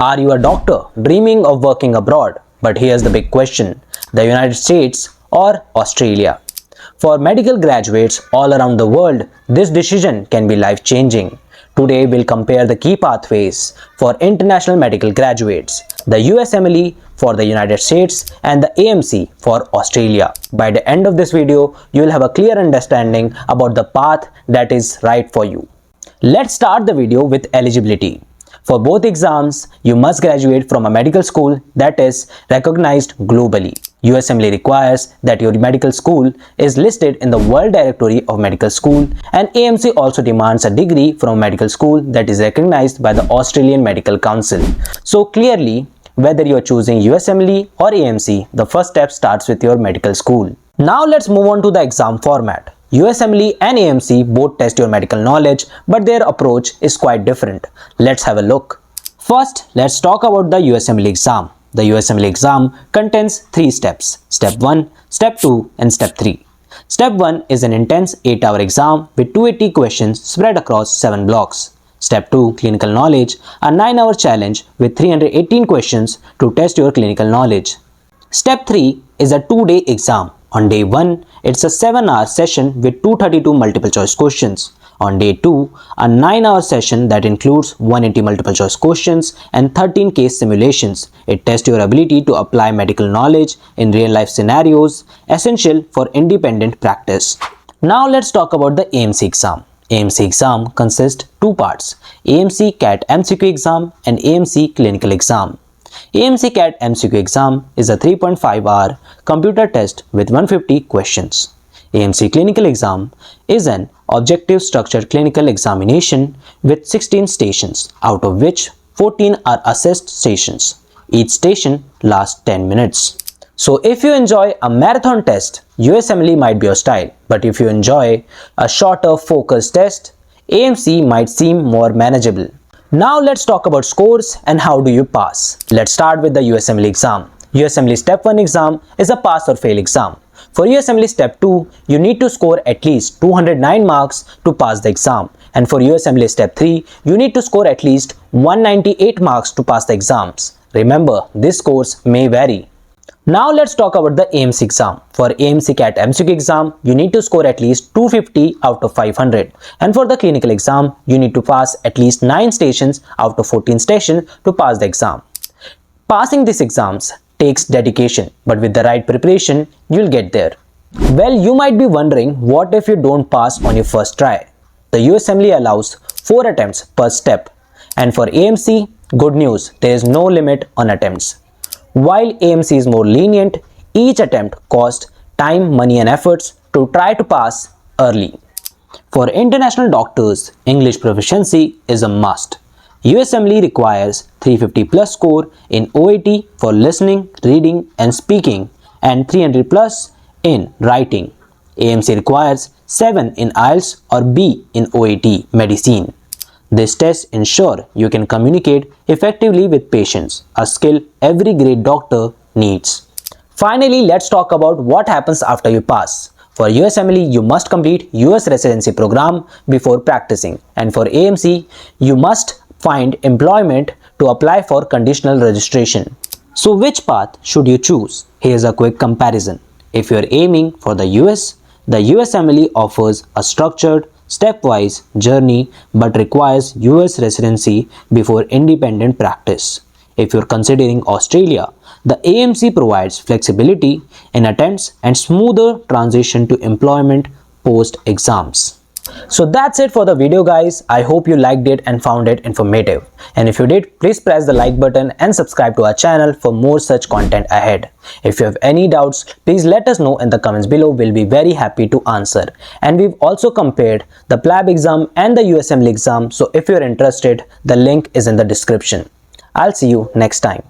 Are you a doctor dreaming of working abroad? But here's the big question: the United States or Australia? For medical graduates all around the world, this decision can be life-changing. Today we'll compare the key pathways for international medical graduates, the USMLE for the United States and the AMC for Australia. By the end of this video, you will have a clear understanding about the path that is right for you. Let's start the video with eligibility. For both exams, you must graduate from a medical school that is recognized globally. USMLE requires that your medical school is listed in the World Directory of Medical School, and AMC also demands a degree from a medical school that is recognized by the Australian Medical Council. So clearly, whether you are choosing USMLE or AMC, the first step starts with your medical school. Now let's move on to the exam format. USMLE and AMC both test your medical knowledge, but their approach is quite different. Let's have a look. First, let's talk about the USMLE exam. The USMLE exam contains 3 steps: Step 1, Step 2 and Step 3. Step 1 is an intense 8-hour exam with 280 questions spread across 7 blocks. Step 2, Clinical Knowledge, a 9-hour challenge with 318 questions to test your clinical knowledge. Step 3 is a 2-day exam. On day 1, it's a 7-hour session with 232 multiple choice questions. On day 2, a 9-hour session that includes 180 multiple choice questions and 13 case simulations. It tests your ability to apply medical knowledge in real life scenarios, essential for independent practice. Now let's talk about the AMC exam. AMC exam consists 2 parts: AMC CAT MCQ exam and AMC clinical exam. AMC CAT MCQ exam is a 3.5-hour computer test with 150 questions. AMC clinical exam is an objective structured clinical examination with 16 stations, out of which 14 are assessed stations. Each station lasts 10 minutes. So if you enjoy a marathon test, USMLE might be your style, but if you enjoy a shorter focused test, AMC might seem more manageable. Now let's talk about scores and how do you pass. Let's start with the USMLE exam. USMLE Step 1 exam is a pass or fail exam. For USMLE Step 2, you need to score at least 209 marks to pass the exam. And for USMLE Step 3, you need to score at least 198 marks to pass the exams. Remember, these scores may vary. Now let's talk about the AMC exam. For AMC CAT MCQ exam, you need to score at least 250 out of 500. And for the clinical exam, you need to pass at least 9 stations out of 14 stations to pass the exam. Passing these exams takes dedication, but with the right preparation, you'll get there. Well, you might be wondering, what if you don't pass on your first try? The USMLE allows 4 attempts per step. And for AMC, good news, there is no limit on attempts. While AMC is more lenient, each attempt costs time, money and efforts to try to pass early. For international doctors, English proficiency is a must. USMLE requires 350 plus score in OAT for listening, reading and speaking and 300 plus in writing. AMC requires 7 in IELTS or B in OAT medicine. These tests ensure you can communicate effectively with patients, a skill every great doctor needs. Finally, let's talk about what happens after you pass. For USMLE, you must complete US residency program before practicing, and for AMC, you must find employment to apply for conditional registration. So which path should you choose? Here's a quick comparison. If you're aiming for the US, the USMLE offers a structured, stepwise journey but requires US residency before independent practice. If you're considering Australia, the AMC provides flexibility in attempts and smoother transition to employment post exams. So that's it for the video guys. I hope you liked it and found it informative. And if you did, please press the like button and subscribe to our channel for more such content ahead. If you have any doubts, please let us know in the comments below. We'll be very happy to answer. And we've also compared the PLAB exam and the USMLE exam. So if you're interested, the link is in the description. I'll see you next time.